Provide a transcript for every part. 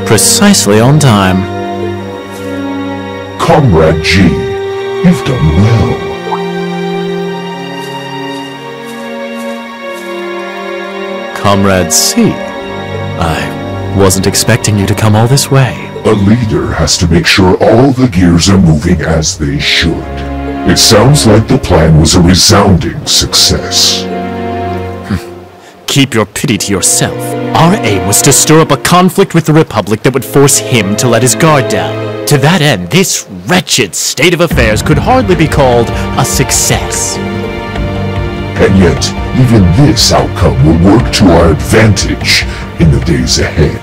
Precisely on time. Comrade G, you've done well. Comrade C, I wasn't expecting you to come all this way. A leader has to make sure all the gears are moving as they should. It sounds like the plan was a resounding success. Keep your pity to yourself. Our aim was to stir up a conflict with the Republic that would force him to let his guard down. To that end, this wretched state of affairs could hardly be called a success. And yet, even this outcome will work to our advantage in the days ahead.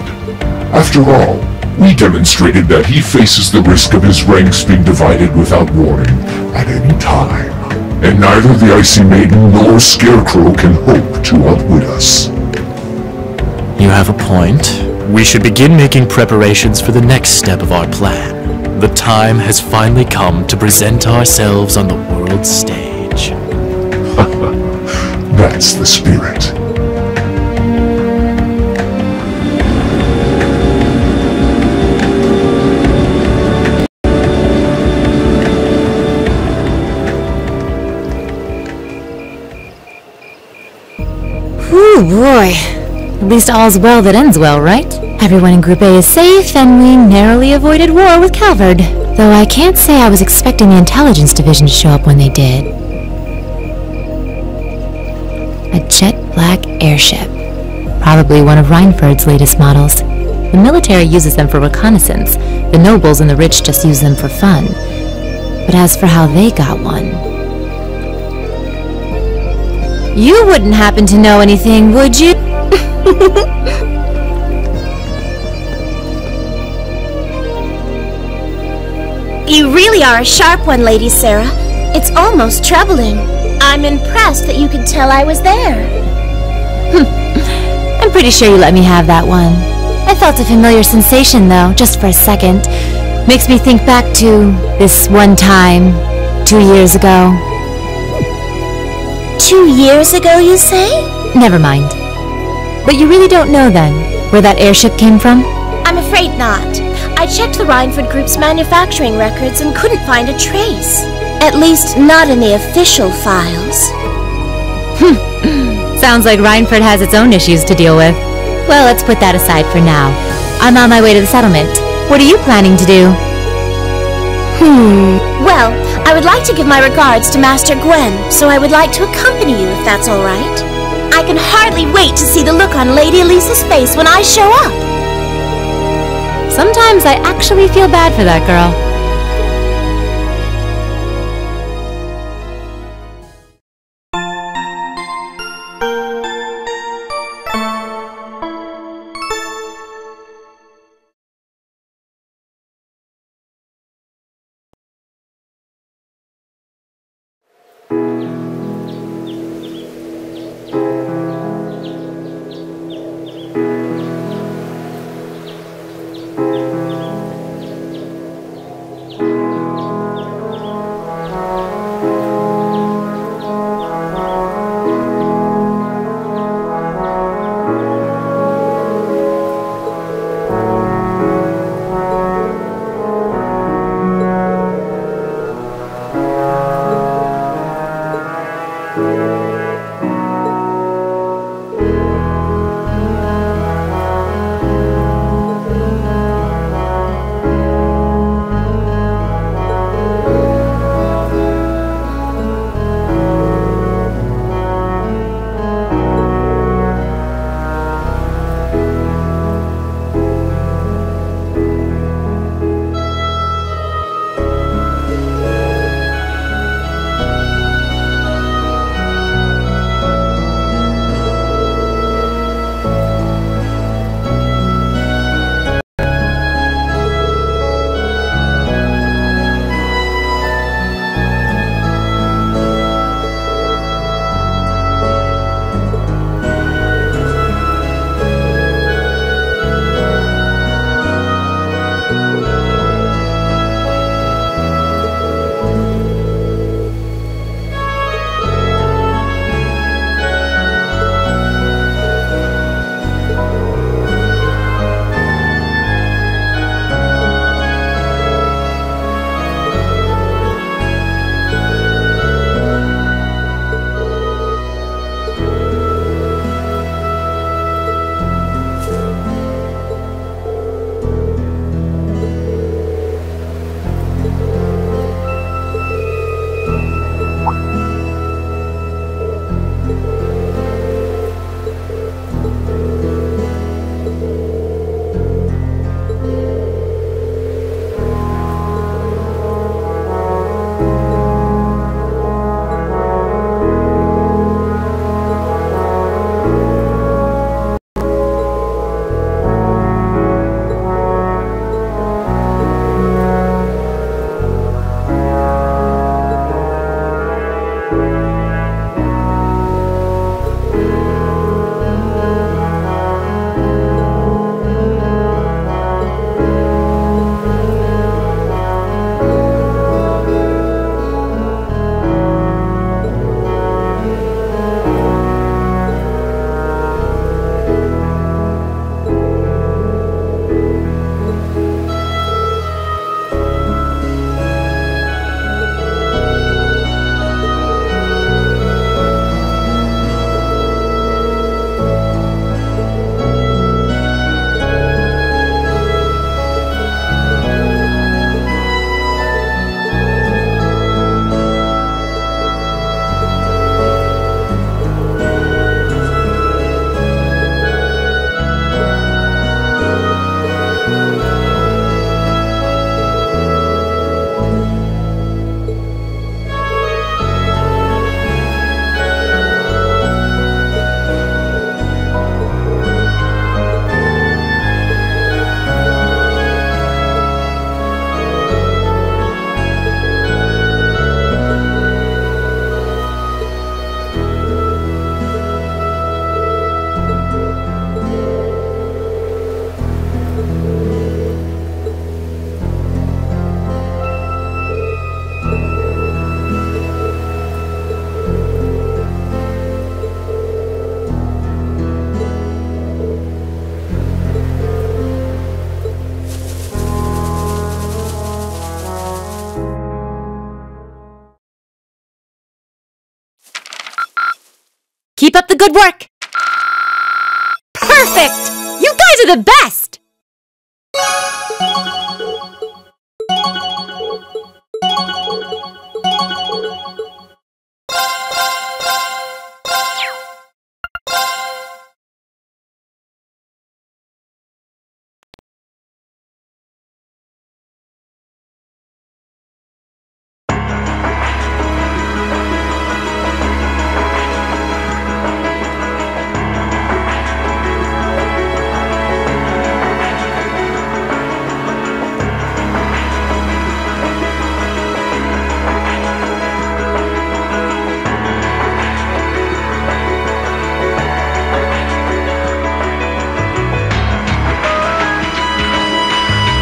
After all, we demonstrated that he faces the risk of his ranks being divided without warning at any time. And neither the Icy Maiden nor Scarecrow can hope to outwit us. You have a point. We should begin making preparations for the next step of our plan. The time has finally come to present ourselves on the world stage. That's the spirit. Ooh, boy. At least all's well that ends well, right? Everyone in Group A is safe, and we narrowly avoided war with Calvard. Though I can't say I was expecting the Intelligence Division to show up when they did. A jet black airship. Probably one of Reinford's latest models. The military uses them for reconnaissance. The nobles and the rich just use them for fun. But as for how they got one... You wouldn't happen to know anything, would you? You really are a sharp one, Lady Sarah. It's almost troubling. I'm impressed that you could tell I was there. I'm pretty sure you let me have that one. I felt a familiar sensation, though, just for a second. Makes me think back to this one time, 2 years ago. 2 years ago, you say? Never mind. But you really don't know, then, where that airship came from? I'm afraid not. I checked the Reinford Group's manufacturing records and couldn't find a trace. At least, not in the official files. Sounds like Reinford has its own issues to deal with. Well, let's put that aside for now. I'm on my way to the settlement. What are you planning to do? Well, I would like to give my regards to Master Gwen, so I would like to accompany you if that's all right. I can hardly wait to see the look on Lady Elisa's face when I show up. Sometimes I actually feel bad for that girl. the good work! Perfect! You guys are the best!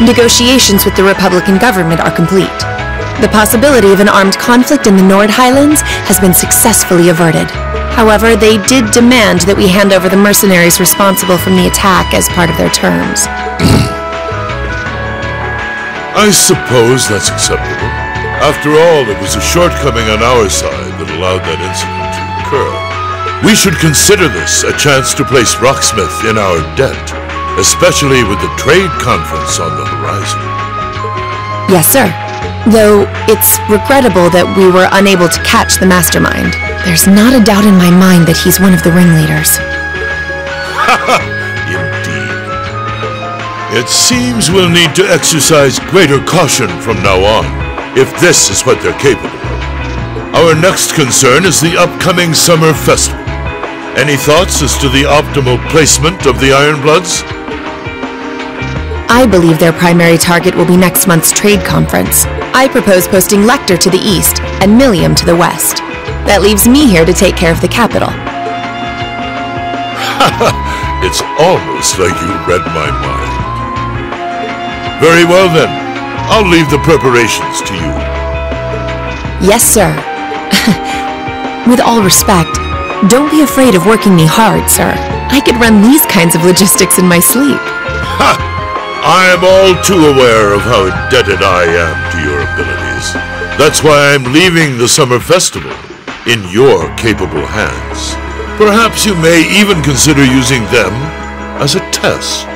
Negotiations with the Republican government are complete. The possibility of an armed conflict in the Nord Highlands has been successfully averted. However, they did demand that we hand over the mercenaries responsible from the attack as part of their terms. I suppose that's acceptable. After all, it was a shortcoming on our side that allowed that incident to occur. We should consider this a chance to place Rocksmith in our debt, especially with the trade conference on the horizon. Yes, sir. Though it's regrettable that we were unable to catch the mastermind. There's not a doubt in my mind that he's one of the ringleaders. Indeed. It seems we'll need to exercise greater caution from now on, if this is what they're capable of. Our next concern is the upcoming summer festival. Any thoughts as to the optimal placement of the Ironbloods? I believe their primary target will be next month's trade conference. I propose posting Lecter to the east and Milliam to the west. That leaves me here to take care of the capital. It's almost like you read my mind. Very well then. I'll leave the preparations to you. Yes, sir. With all respect, don't be afraid of working me hard, sir. I could run these kinds of logistics in my sleep. Ha! I am all too aware of how indebted I am to your abilities. That's why I'm leaving the summer festival in your capable hands. Perhaps you may even consider using them as a test.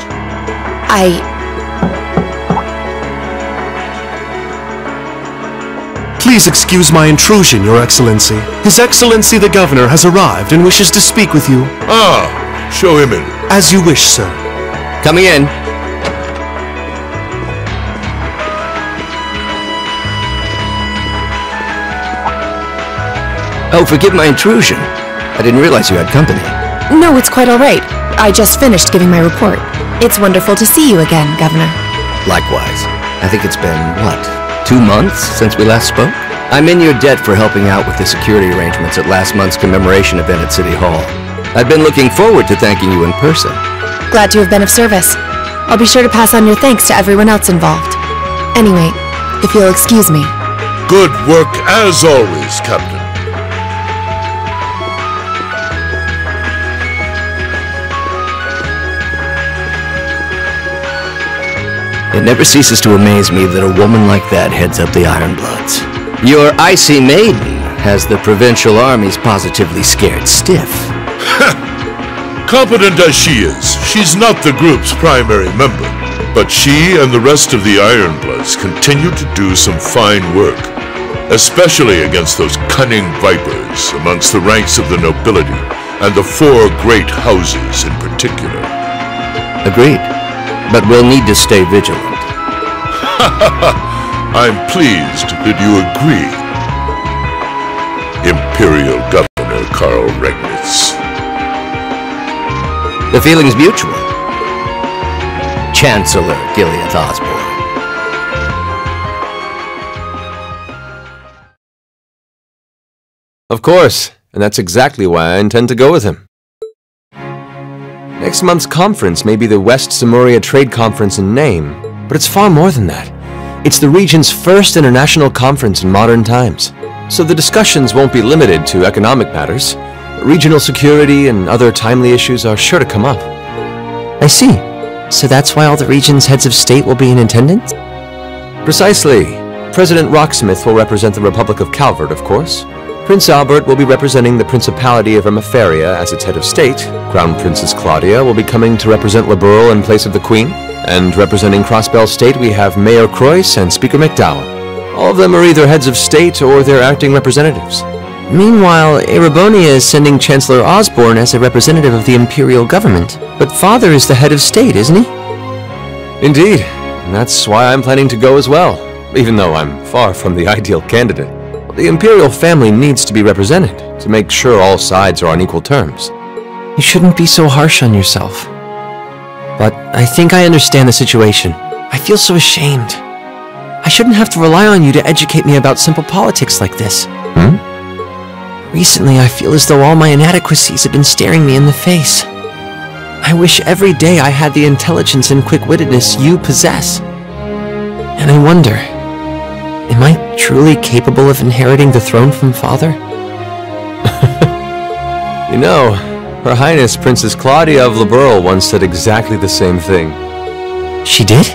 Please excuse my intrusion, Your Excellency. His Excellency the Governor has arrived and wishes to speak with you. Ah, show him in. As you wish, sir. Coming in. Oh, forgive my intrusion. I didn't realize you had company. No, it's quite all right. I just finished giving my report. It's wonderful to see you again, Governor. Likewise. I think it's been, what, 2 months since we last spoke? I'm in your debt for helping out with the security arrangements at last month's commemoration event at City Hall. I've been looking forward to thanking you in person. Glad to have been of service. I'll be sure to pass on your thanks to everyone else involved. Anyway, if you'll excuse me. Good work as always, Captain. It never ceases to amaze me that a woman like that heads up the Ironbloods. Your icy maiden has the provincial armies positively scared stiff. Competent as she is, she's not the group's primary member. But she and the rest of the Ironbloods continue to do some fine work, especially against those cunning vipers amongst the ranks of the nobility and the 4 great houses in particular. Agreed. But we'll need to stay vigilant. I'm pleased that you agree, Imperial Governor Karl Regnitz. The feeling's mutual. Chancellor Gileath Osborne. Of course, and that's exactly why I intend to go with him. Next month's conference may be the West Samoria Trade Conference in name, but it's far more than that. It's the region's first international conference in modern times, so the discussions won't be limited to economic matters. Regional security and other timely issues are sure to come up. I see. So that's why all the region's heads of state will be in attendance? Precisely. President Rocksmith will represent the Republic of Calvert, of course. Prince Albert will be representing the Principality of Ermaferia as its head of state. Crown Princess Claudia will be coming to represent Liberl in place of the Queen. And representing Crossbell State, we have Mayor Croyce and Speaker McDowell. All of them are either heads of state or their acting representatives. Meanwhile, Erebonia is sending Chancellor Osborne as a representative of the Imperial government. But Father is the head of state, isn't he? Indeed, and that's why I'm planning to go as well, even though I'm far from the ideal candidate. The Imperial family needs to be represented to make sure all sides are on equal terms. You shouldn't be so harsh on yourself. But I think I understand the situation. I feel so ashamed. I shouldn't have to rely on you to educate me about simple politics like this. Recently, I feel as though all my inadequacies have been staring me in the face. I wish every day I had the intelligence and quick-wittedness you possess. And I wonder, am I truly capable of inheriting the throne from Father? You know, Her Highness Princess Claudia of Liberl once said exactly the same thing. She did?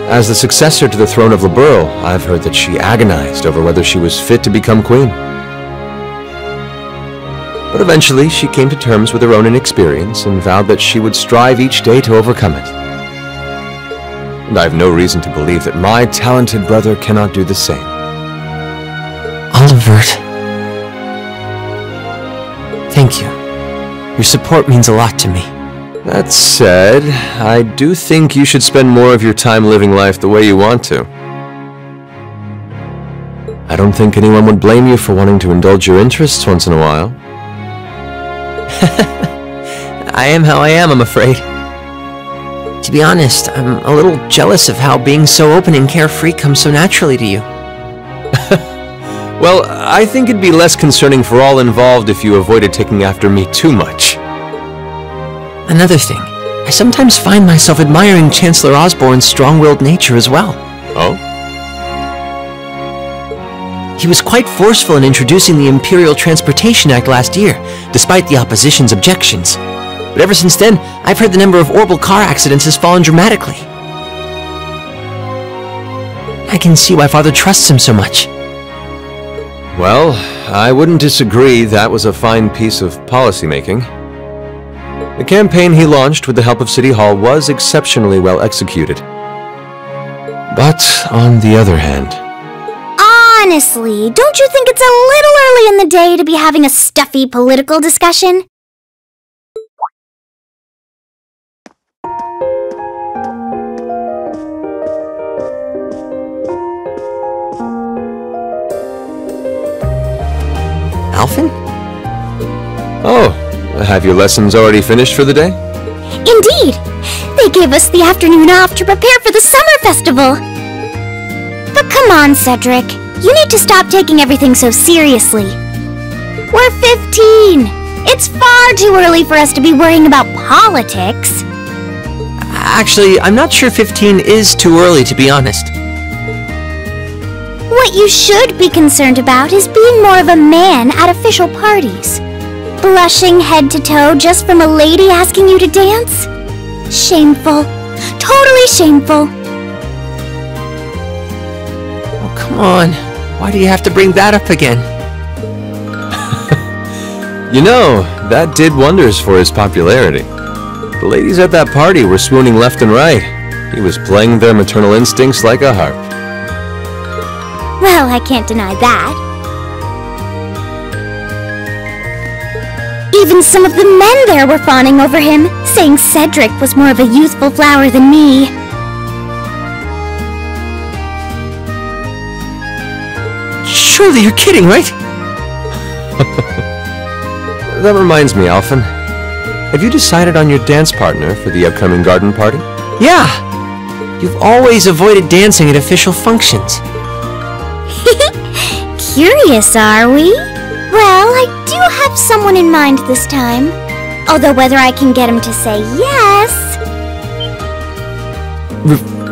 As the successor to the throne of Liberl, I've heard that she agonized over whether she was fit to become queen. But eventually, she came to terms with her own inexperience and vowed that she would strive each day to overcome it. And I have no reason to believe that my talented brother cannot do the same. Olivert. Thank you. Your support means a lot to me. That said, I do think you should spend more of your time living life the way you want to. I don't think anyone would blame you for wanting to indulge your interests once in a while. I am how I am, I'm afraid. To be honest, I'm a little jealous of how being so open and carefree comes so naturally to you. Well, I think it'd be less concerning for all involved if you avoided taking after me too much. Another thing, I sometimes find myself admiring Chancellor Osborne's strong-willed nature as well. Oh? He was quite forceful in introducing the Imperial Transportation Act last year, despite the opposition's objections. But ever since then, I've heard the number of orbital car accidents has fallen dramatically. I can see why Father trusts him so much. Well, I wouldn't disagree that was a fine piece of policymaking. The campaign he launched with the help of City Hall was exceptionally well executed. But, on the other hand... Honestly, don't you think it's a little early in the day to be having a stuffy political discussion? Alphen? Oh, have your lessons already finished for the day? Indeed! They gave us the afternoon off to prepare for the summer festival! But come on, Cedric. You need to stop taking everything so seriously. We're 15! It's far too early for us to be worrying about politics. Actually, I'm not sure 15 is too early, to be honest. What you should be concerned about is being more of a man at official parties. Blushing head to toe just from a lady asking you to dance? Shameful. Totally shameful. Oh, come on. Why do you have to bring that up again? You know, that did wonders for his popularity. The ladies at that party were swooning left and right. He was playing their maternal instincts like a harp. Well, I can't deny that. Even some of the men there were fawning over him, saying Cedric was more of a youthful flower than me. Surely you're kidding, right? That reminds me, Alphen. Have you decided on your dance partner for the upcoming garden party? Yeah! You've always avoided dancing at official functions. Curious, are we? Well, I do have someone in mind this time. Although whether I can get him to say yes...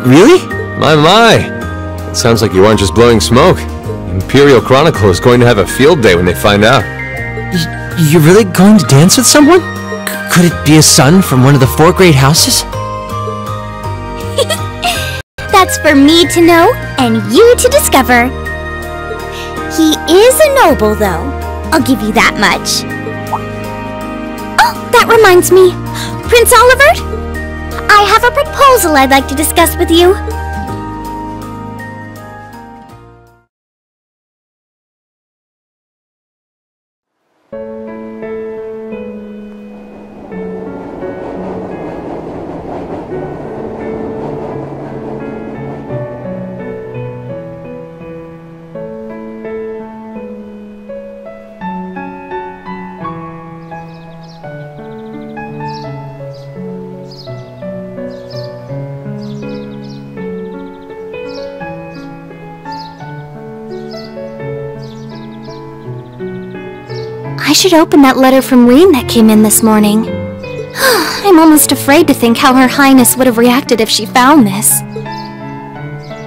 Really? My. It sounds like you aren't just blowing smoke. Imperial Chronicle is going to have a field day when they find out. You're really going to dance with someone? Could it be a son from one of the 4 great houses? That's for me to know, and you to discover. He is a noble, though. I'll give you that much. Oh, that reminds me. Prince Olivert? I have a proposal I'd like to discuss with you. I should open that letter from Reen that came in this morning. I'm almost afraid to think how Her Highness would have reacted if she found this.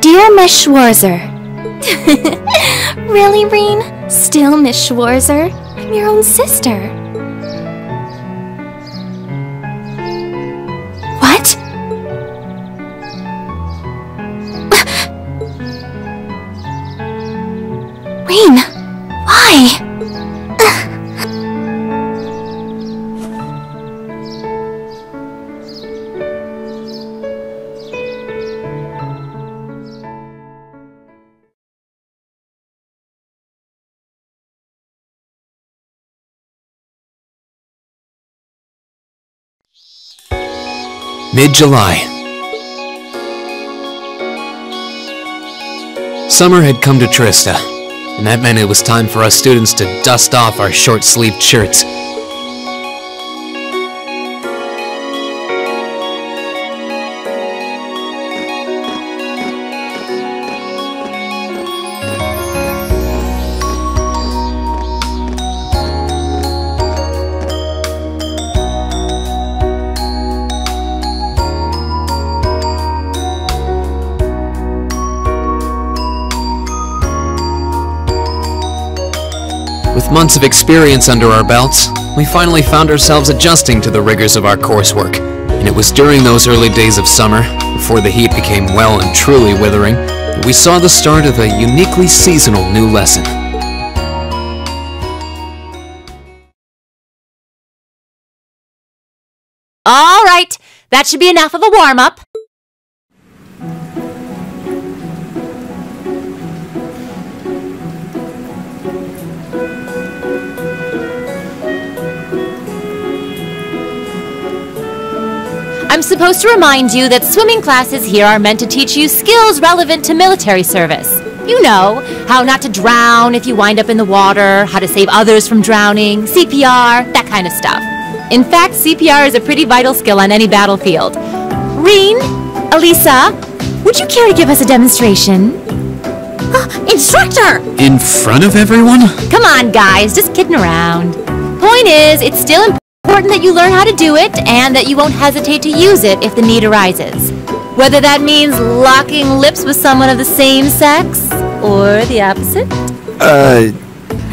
Dear Miss Schwarzer. Really, Reen? Still Miss Schwarzer? I'm your own sister. What? Reen, why? Mid-July. Summer had come to Trista, and that meant it was time for us students to dust off our short-sleeved shirts. With months of experience under our belts, we finally found ourselves adjusting to the rigors of our coursework, and it was during those early days of summer, before the heat became well and truly withering, that we saw the start of a uniquely seasonal new lesson. All right, that should be enough of a warm-up. I'm supposed to remind you that swimming classes here are meant to teach you skills relevant to military service. You know, how not to drown if you wind up in the water, how to save others from drowning, CPR, that kind of stuff. In fact, CPR is a pretty vital skill on any battlefield. Reen, Elisa, would you care to give us a demonstration? Instructor! In front of everyone? Come on, guys, just kidding around. Point is, it's still important that you learn how to do it and that you won't hesitate to use it if the need arises. Whether that means locking lips with someone of the same sex or the opposite.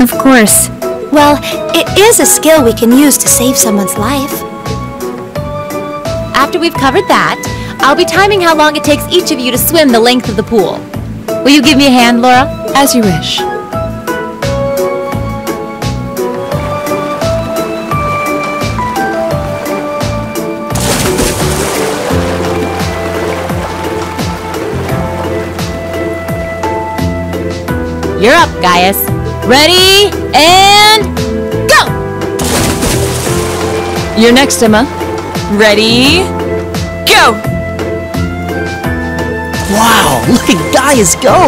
Of course. Well, it is a skill we can use to save someone's life. After we've covered that, I'll be timing how long it takes each of you to swim the length of the pool. Will you give me a hand, Laura? As you wish. You're up, Gaius. Ready, and go! You're next, Emma. Ready, go! Wow, look at Gaius go!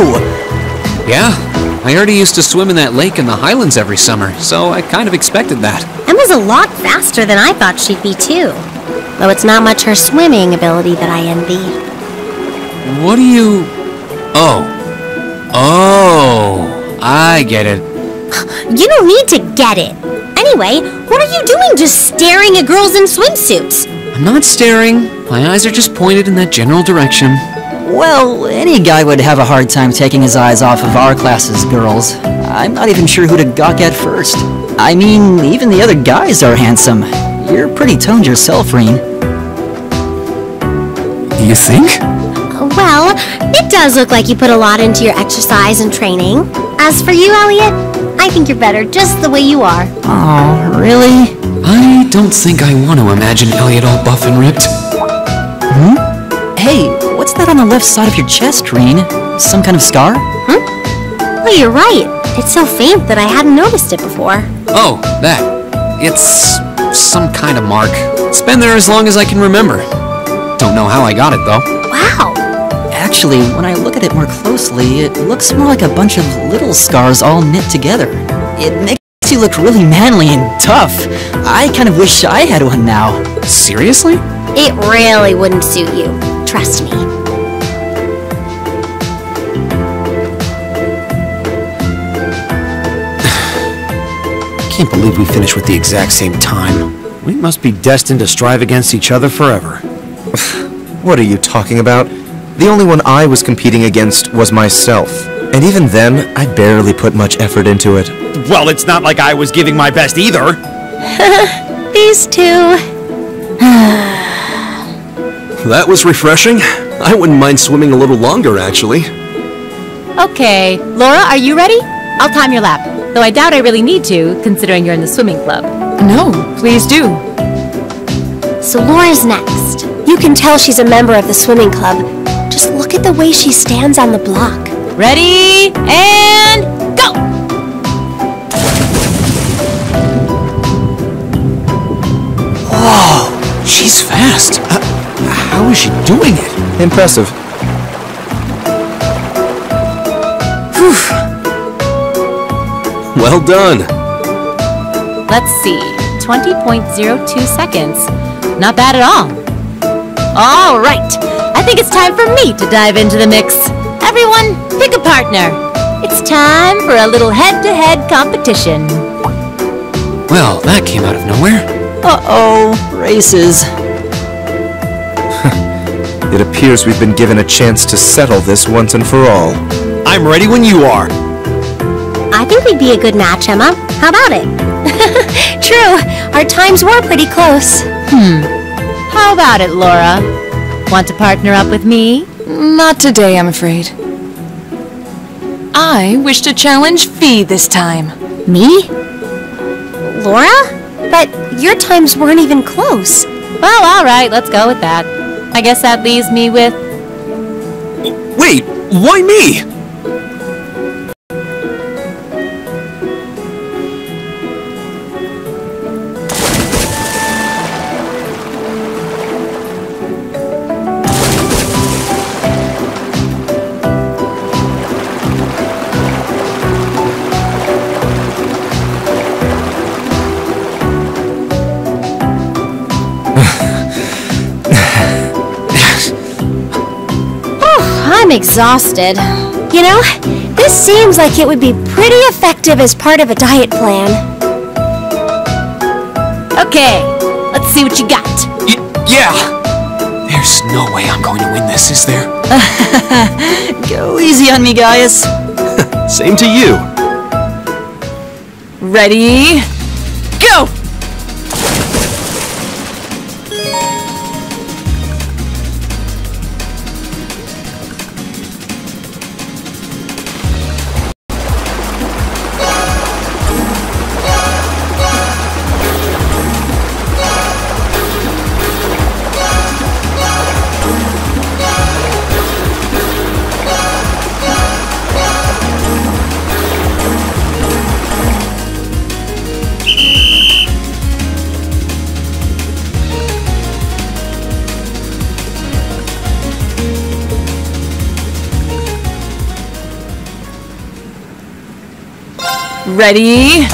Yeah, I already used to swim in that lake in the Highlands every summer, so I kind of expected that. Emma's a lot faster than I thought she'd be, too. Though it's not much her swimming ability that I envy. What do you... Oh, I get it. You don't need to get it. Anyway, what are you doing just staring at girls in swimsuits? I'm not staring. My eyes are just pointed in that general direction. Well, any guy would have a hard time taking his eyes off of our class's girls. I'm not even sure who to gawk at first. I mean, even the other guys are handsome. You're pretty toned yourself, Reen. You think? Well, it does look like you put a lot into your exercise and training. As for you, Elliot, I think you're better just the way you are. Oh, really? I don't think I want to imagine Elliot all buff and ripped. Hey, what's that on the left side of your chest, Reen? Some kind of scar? Oh, you're right. It's so faint that I hadn't noticed it before. Oh, that. It's some kind of mark. It's been there as long as I can remember. Don't know how I got it, though. Wow. Actually, when I look at it more closely, it looks more like a bunch of little scars all knit together. It makes you look really manly and tough. I kind of wish I had one now. Seriously? It really wouldn't suit you. Trust me. Can't believe we finished with the exact same time. We must be destined to strive against each other forever. What are you talking about? The only one I was competing against was myself. And even then, I barely put much effort into it. Well, it's not like I was giving my best either. These two. That was refreshing. I wouldn't mind swimming a little longer, actually. Okay, Laura, are you ready? I'll time your lap, though I doubt I really need to, considering you're in the swimming club. No, please do. So Laura's next. You can tell she's a member of the swimming club. Just look at the way she stands on the block. Ready, and go! Whoa, she's fast. How is she doing it? Impressive. Well done. Let's see, 20.02 seconds. Not bad at all. All right, I think it's time for me to dive into the mix. Everyone, pick a partner. It's time for a little head-to-head competition. Well, that came out of nowhere. Uh-oh, races. It appears we've been given a chance to settle this once and for all. I'm ready when you are. I think we'd be a good match, Emma. How about it? True, our times were pretty close. How about it, Laura? Want to partner up with me? Not today, I'm afraid. I wish to challenge Fee this time. Me? Laura? But your times weren't even close. Well, all right, let's go with that. I guess that leaves me with... Wait, why me? I'm exhausted. You know, this seems like it would be pretty effective as part of a diet plan. Okay, let's see what you got. Yeah! There's no way I'm going to win this, is there? Go easy on me, guys. Same to you. Ready? Go! Ready?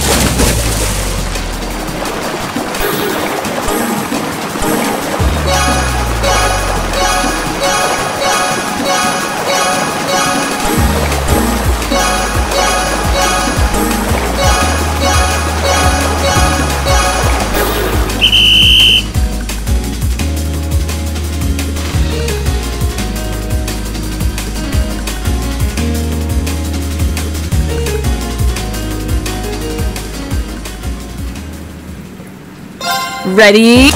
Ready?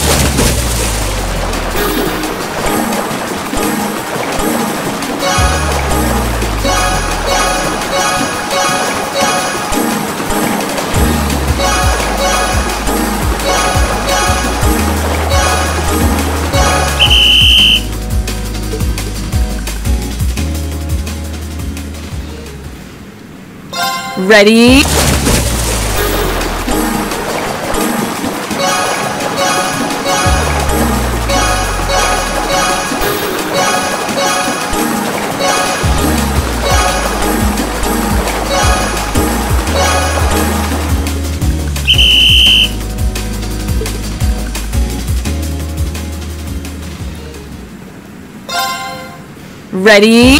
Ready? Ready?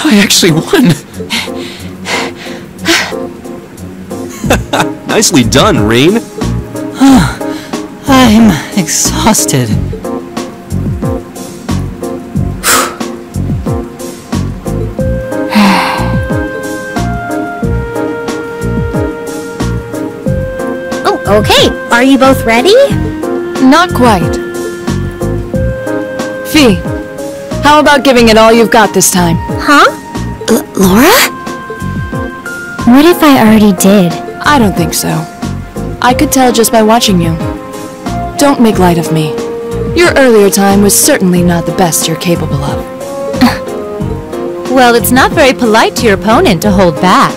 I actually won! Nicely done, Reen! I'm exhausted. Oh, okay. Are you both ready? Not quite. Fee, how about giving it all you've got this time? Huh? Laura? What if I already did? I don't think so. I could tell just by watching you. Don't make light of me. Your earlier time was certainly not the best you're capable of. Well, it's not very polite to your opponent to hold back.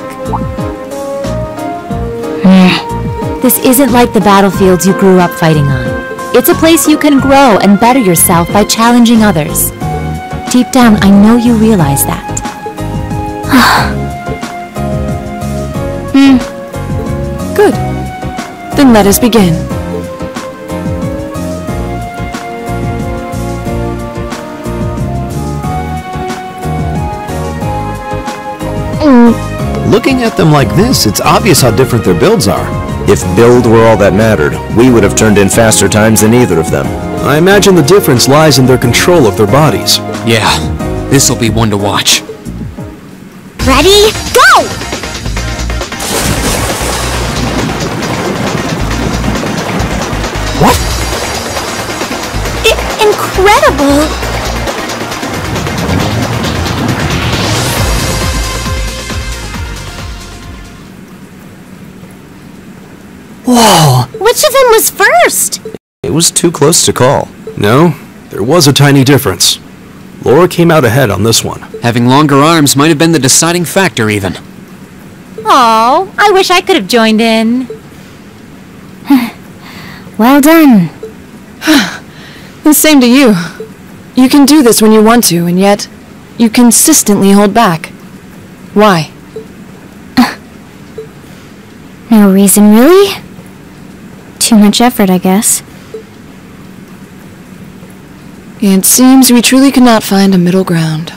This isn't like the battlefields you grew up fighting on. It's a place you can grow and better yourself by challenging others. Deep down, I know you realize that. Good. Then let us begin. Looking at them like this, it's obvious how different their builds are. If build were all that mattered, we would have turned in faster times than either of them. I imagine the difference lies in their control of their bodies. Yeah, this'll be one to watch. Ready? Go! What? Incredible! Whoa! Which of them was first? It was too close to call. No, there was a tiny difference. Laura came out ahead on this one. Having longer arms might have been the deciding factor, even. Oh, I wish I could have joined in. Well done. The same to you. You can do this when you want to, and yet you consistently hold back. Why? No reason, really? Too much effort, I guess. It seems we truly cannot find a middle ground.